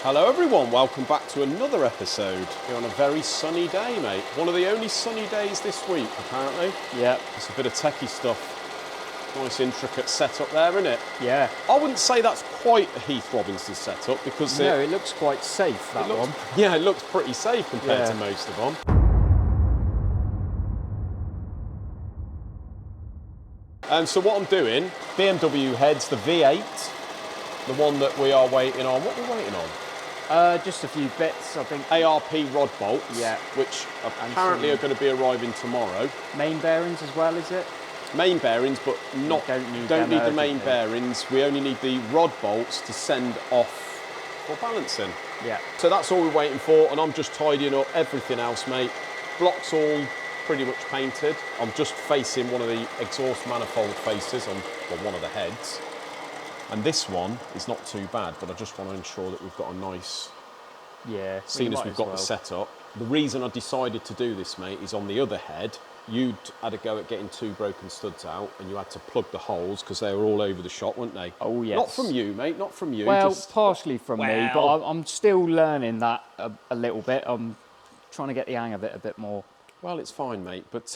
Hello everyone, welcome back to another episode. We're on a very sunny day, mate. One of the only sunny days this week, apparently. Yeah. It's a bit of techie stuff. Nice intricate setup there, isn't it? Yeah. I wouldn't say that's quite a Heath Robinson setup because No, it looks quite safe, that one. Yeah, it looks pretty safe compared to most of them. And so what I'm doing, BMW heads, the V8, the one that we are waiting on. What are we waiting on? Just a few bits, I think. ARP rod bolts, Yeah. which apparently are going to be arriving tomorrow. Main bearings as well, is it? Main bearings, but not. Don't need the main bearings. We only need the rod bolts to send off for balancing. Yeah. So that's all we're waiting for, and I'm just tidying up everything else, mate. Block's all pretty much painted. I'm just facing one of the exhaust manifold faces on one of the heads. And this one is not too bad, but I just want to ensure that we've got a nice, seeing as we've got the setup. The reason I decided to do this, mate, is on the other head, you'd had a go at getting 2 broken studs out, and you had to plug the holes because they were all over the shop, weren't they? Oh, yes. Not from you, mate, not from you. Well, partially from me, but I'm still learning that a little bit. I'm trying to get the hang of it a bit more. Well, it's fine, mate, but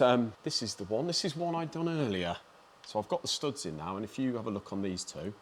this is the one. This is one I'd done earlier. So I've got the studs in now, and if you have a look on these two,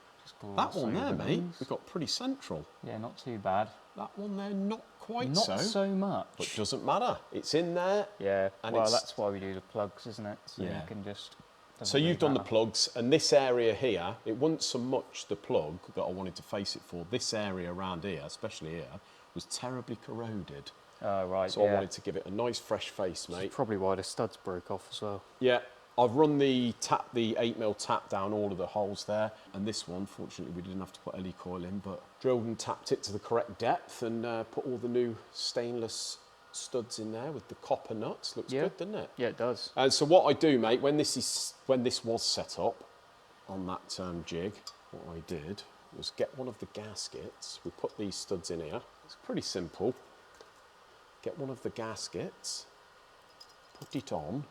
that one there, mate, we've got pretty central. Yeah, not too bad. That one there, not quite Not so much. But it doesn't matter. It's in there. Yeah, and well, that's why we do the plugs, isn't it? So you can just... So you've done the plugs, and this area here, it wasn't so much the plug that I wanted to face it for. This area around here, especially here, was terribly corroded. Oh, right, So I wanted to give it a nice fresh face, mate. That's probably why the studs broke off as well. Yeah. I've run the 8mm tap down all of the holes there, and this one, fortunately, we didn't have to put LE coil in, but drilled and tapped it to the correct depth and put all the new stainless studs in there with the copper nuts. Looks good, doesn't it? Yeah, it does. And so what I do, mate, when this was set up on that jig, what I did was get one of the gaskets. We put these studs in here. It's pretty simple. Get one of the gaskets, put it on.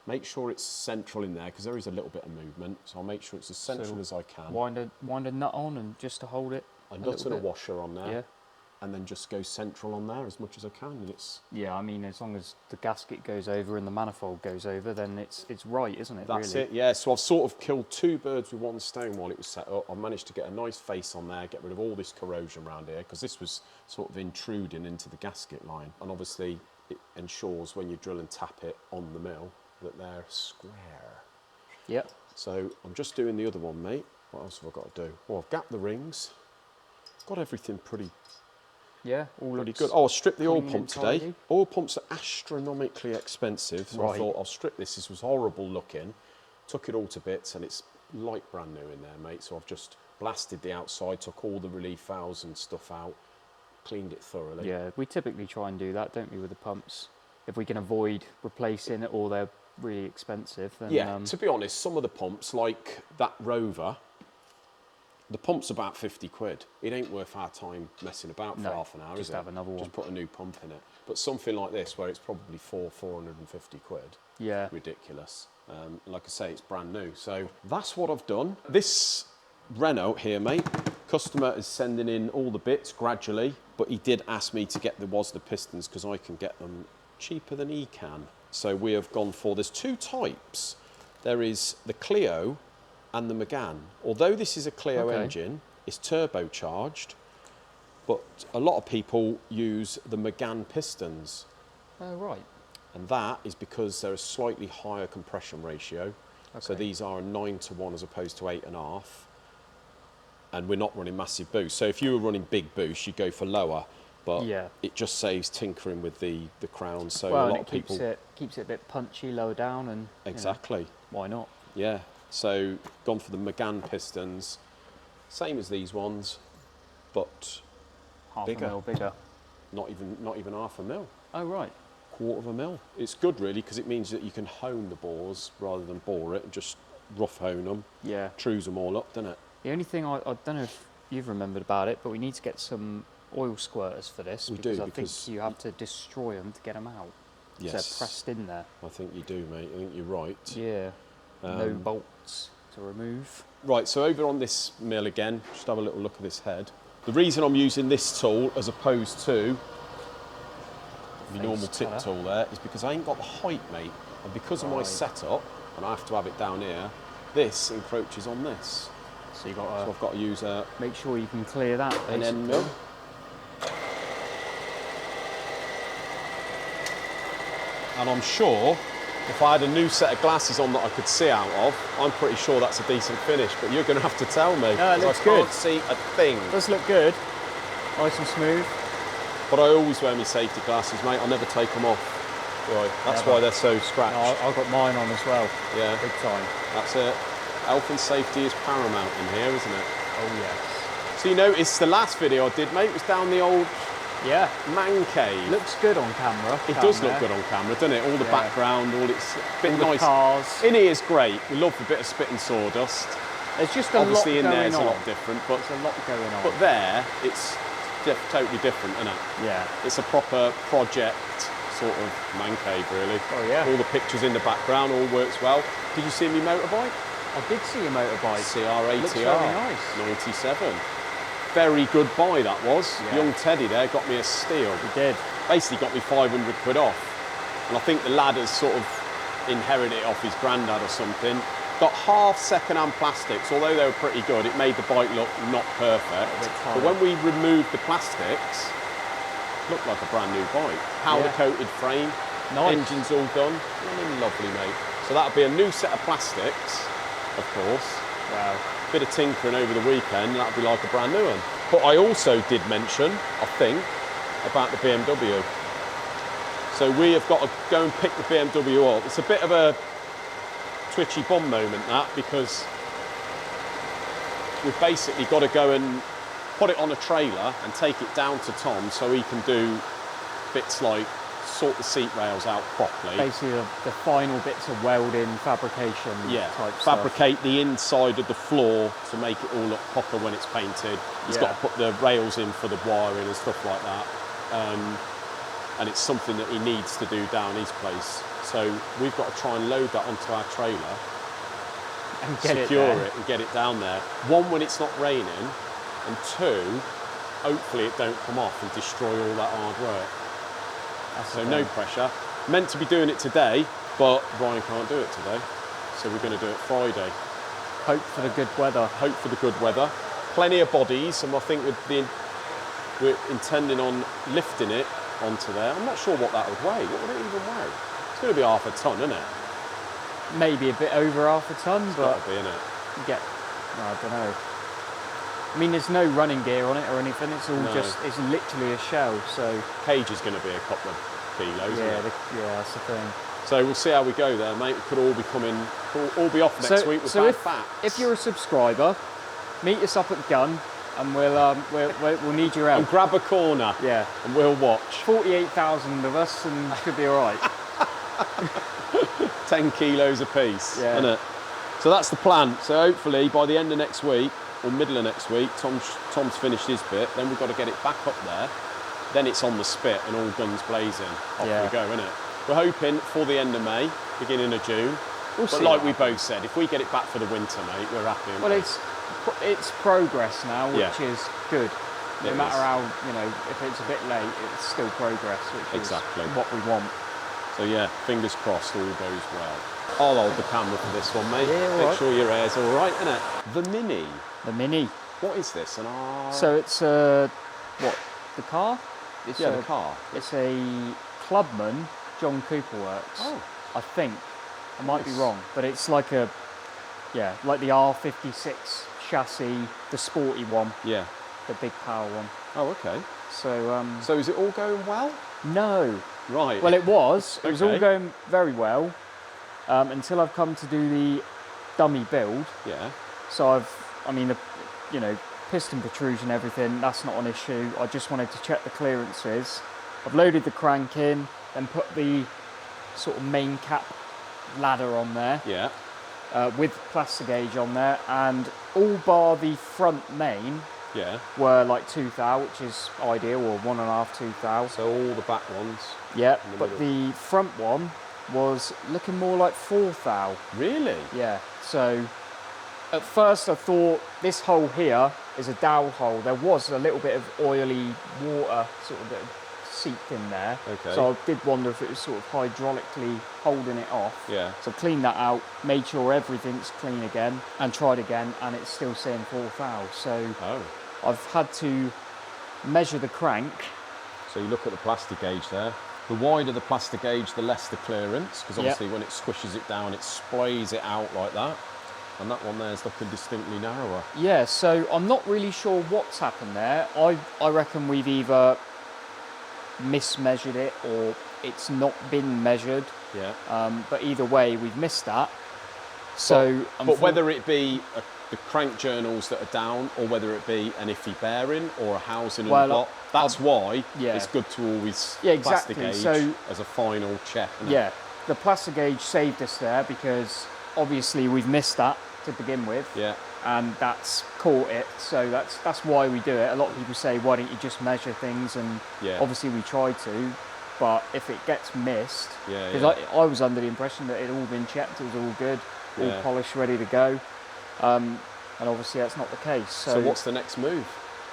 Make sure it's central in there because there is a little bit of movement, so I'll make sure it's as central as I can. Wind a nut on and just to hold it. A nut and a washer on there, yeah, and then just go central on there as much as I can. And it's I mean, as long as the gasket goes over and the manifold goes over, then it's right, isn't it? That's really? it. Yeah. So I've sort of killed 2 birds with one stone while it was set up. I managed to get a nice face on there, get rid of all this corrosion around here because this was sort of intruding into the gasket line, and obviously it ensures when you drill and tap it on the mill that they're square. Yep. So I'm just doing the other one, mate. What else have I got to do? Well, I've gapped the rings. Got everything pretty good. Oh, I stripped the oil pump today. Oil pumps are astronomically expensive, so I thought I'll strip this. This was horrible looking. Took it all to bits, and it's like brand new in there, mate. So I've just blasted the outside, took all the relief valves and stuff out, cleaned it thoroughly. Yeah, we typically try and do that, don't we, with the pumps? If we can avoid replacing it or they're really expensive, then... Yeah, to be honest, some of the pumps, like that Rover, the pump's about 50 quid. It ain't worth our time messing about for half an hour, is it? Just have another one. Just put a new pump in it. But something like this, where it's probably 450 quid, yeah, ridiculous. Like I say, it's brand new. So that's what I've done. This Renault here, mate, customer is sending in all the bits gradually, but he did ask me to get the pistons because I can get them cheaper than he can. So we have gone for, there's 2 types. There is the Clio and the Megane. Although this is a Clio engine, it's turbocharged, but a lot of people use the Megane pistons. Oh, right. And that is because they're a slightly higher compression ratio. So these are a 9-to-1 as opposed to 8.5. And we're not running massive boost. So if you were running big boost, you'd go for lower. But it just saves tinkering with the crown. So well, a lot of people keeps it a bit punchy lower down, and exactly. Why not? Yeah. So gone for the Megane pistons, same as these ones, but half a mil bigger. Not even half a mil. Oh, right. Quarter of a mil. It's good really because it means that you can hone the bores rather than bore it and just rough hone them. Yeah. Trues them all up, doesn't it? The only thing I don't know if you've remembered about it, but we need to get some oil squirters for this. Because I think you have to destroy them to get them out. Yes. They're pressed in there. I think you do, mate. I think you're right. Yeah. No bolts to remove. Right, so over on this mill again, just have a little look at this head. The reason I'm using this tool as opposed to the normal tip tool there is because I ain't got the height, mate. And because of my setup, and I have to have it down here, this encroaches on this. So you've got to, so I've got to use a... make sure you can clear that, basically. An end mill. And I'm sure if I had a new set of glasses on that I could see out of, I'm pretty sure that's a decent finish, but you're going to have to tell me. No, it looks I good. can't see a thing. It does look good. Nice and smooth. But I always wear my safety glasses, mate. I never take them off. Right, that's why they're so scratched. No, I've got mine on as well. Yeah. Big time. That's it. Health and safety is paramount in here, isn't it? Oh, yes. So you notice the last video I did, mate, was down the old man cave. Looks good on camera. It does look good on camera, doesn't it? All the background, all it's a bit all nice. The cars. In here is great. We love a bit of spit and sawdust. There's just a Obviously lot in there going is on. a lot different, but there's a lot going on. But there, it's totally different, isn't it? Yeah. It's a proper project sort of man cave, really. Oh yeah. All the pictures in the background, all works well. Did you see me motorbike? I did see a motorbike. CR80R. Looks very nice. 97. Very good buy that was. Yeah. Young Teddy there got me a steal. He did. Basically got me 500 quid off. And I think the lad has sort of inherited it off his granddad or something. Got half second-hand plastics, although they were pretty good, it made the bike look not perfect. But when we removed the plastics, it looked like a brand new bike. Powder-coated frame, engine's all done. Lovely, mate. So that'll be a new set of plastics, of course. Wow. Bit of tinkering over the weekend, that'll be like a brand new one. But I also did mention, I think, about the BMW. So we have got to go and pick the BMW up. It's a bit of a twitchy bum moment, that, because we've basically got to go and put it on a trailer and take it down to Tom so he can do bits like sort the seat rails out properly. Basically the final bits of welding, fabrication type fabricate stuff. the inside of the floor to make it all look proper when it's painted. He's got to put the rails in for the wiring and stuff like that. And it's something that he needs to do down his place. So we've got to try and load that onto our trailer and secure it and get it down there. One, when it's not raining, and two, hopefully it don't come off and destroy all that hard work. So no pressure. Meant to be doing it today, but Brian can't do it today. So we're going to do it Friday. Hope for the good weather. Hope for the good weather. Plenty of bodies, and I think we're intending on lifting it onto there. I'm not sure what that would weigh. What would it even weigh? It's going to be half a ton, isn't it? Maybe a bit over half a ton, but got to be, innit? I don't know. I mean, there's no running gear on it or anything. It's all it's literally a shell. So cage is going to be a couple of kilos. Yeah, that's the thing. So we'll see how we go there, mate. We could all be all be off next week with bad facts. If you're a subscriber, meet us up at Gun, and we'll need your help. And grab a corner. Yeah. And we'll watch. 48,000 of us, and should be all right. 10 kilos a piece, yeah. Isn't it? So that's the plan. So hopefully by the end of next week, or middle of next week, Tom's finished his bit, then we've got to get it back up there. Then it's on the spit and all guns blazing. Off we go, innit? We're hoping for the end of May, beginning of June. But like we both said, if we get it back for the winter, mate, we're happy. Well, it's progress now, which is good. No matter how, if it's a bit late, it's still progress, which is what we want. So yeah, fingers crossed, all goes well. I'll hold the camera for this one, mate. Yeah, Make sure your hair's all right, innit? The Mini. The Mini. What is this? So it's the car? The car. It's a Clubman John Cooper Works. Oh. I think. I might be wrong, but it's like like the R56 chassis, the sporty one. Yeah. The big power one. Oh, okay. So so is it all going well? No. Right. Well, it was. It was all going very well until I've come to do the dummy build. Yeah. So the piston protrusion, everything, that's not an issue. I just wanted to check the clearances. I've loaded the crank in, then put the sort of main cap ladder on there. Yeah. With Plastigauge on there, and all bar the front main. Yeah. Were like 2 thou, which is ideal, or 1.5, 2 thou. So all the back ones. Yeah, but the front one was looking more like 4 thou. Really? Yeah. So At first I thought this hole here is a dowel hole. There was a little bit of oily water sort of bit seeped in there. Okay. So I did wonder if it was sort of hydraulically holding it off. Yeah. So cleaned that out, made sure everything's clean again, and tried again, and it's still saying 4 thou. So I've had to measure the crank. So you look at the plastic gauge there. The wider the plastic gauge, the less the clearance, because obviously when it squishes it down, it sprays it out like that. And that one there is looking distinctly narrower. Yeah, so I'm not really sure what's happened there. I reckon we've either mismeasured it or it's not been measured. Yeah. But either way, we've missed that. So, but whether it be the crank journals that are down, or whether it be an iffy bearing or a housing and block, that's why it's good to always plastic gauge as a final check. Yeah, the plastic gauge saved us there because obviously we've missed that to begin with. Yeah. And that's caught it, so that's why we do it. A lot of people say, why don't you just measure things? And obviously we try to, but if it gets missed, because I was under the impression that it had all been checked, it was all good, all polished, ready to go, and obviously that's not the case. So what's the next move?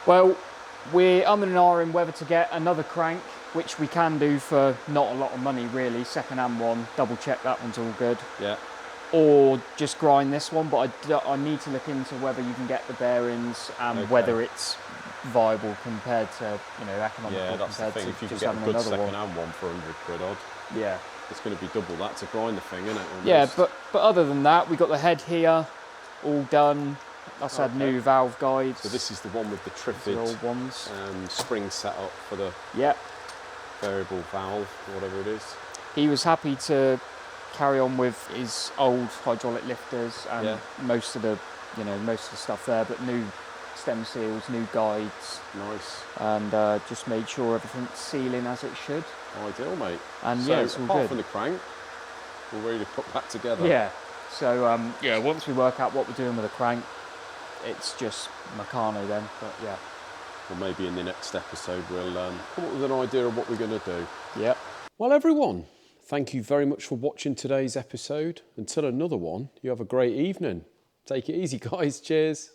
Well, we're umming and ahhing whether to get another crank, which we can do for not a lot of money really, second-hand one, double check that one's all good. Yeah. Or just grind this one, but I need to look into whether you can get the bearings and whether it's viable compared to, economical. Yeah, that's the thing. If you can get a good second-hand one for 100 quid odd, it's going to be double that to grind the thing, isn't it? Almost. Yeah, but other than that, we got the head here, all done. That's had new valve guides. So this is the one with the triffid old ones. Spring setup for the variable valve, whatever it is. He was happy to carry on with his old hydraulic lifters and most of the stuff there, but new stem seals, new guides. Nice. And just made sure everything's sealing as it should. Ideal, mate. And so it's all apart good. from the crank, we're ready to put that together. Yeah. So once we work out what we're doing with the crank, it's just Meccano then. But Well, maybe in the next episode we'll come up with an idea of what we're going to do. Yeah. Well, everyone, thank you very much for watching today's episode. Until another one, you have a great evening. Take it easy, guys. Cheers.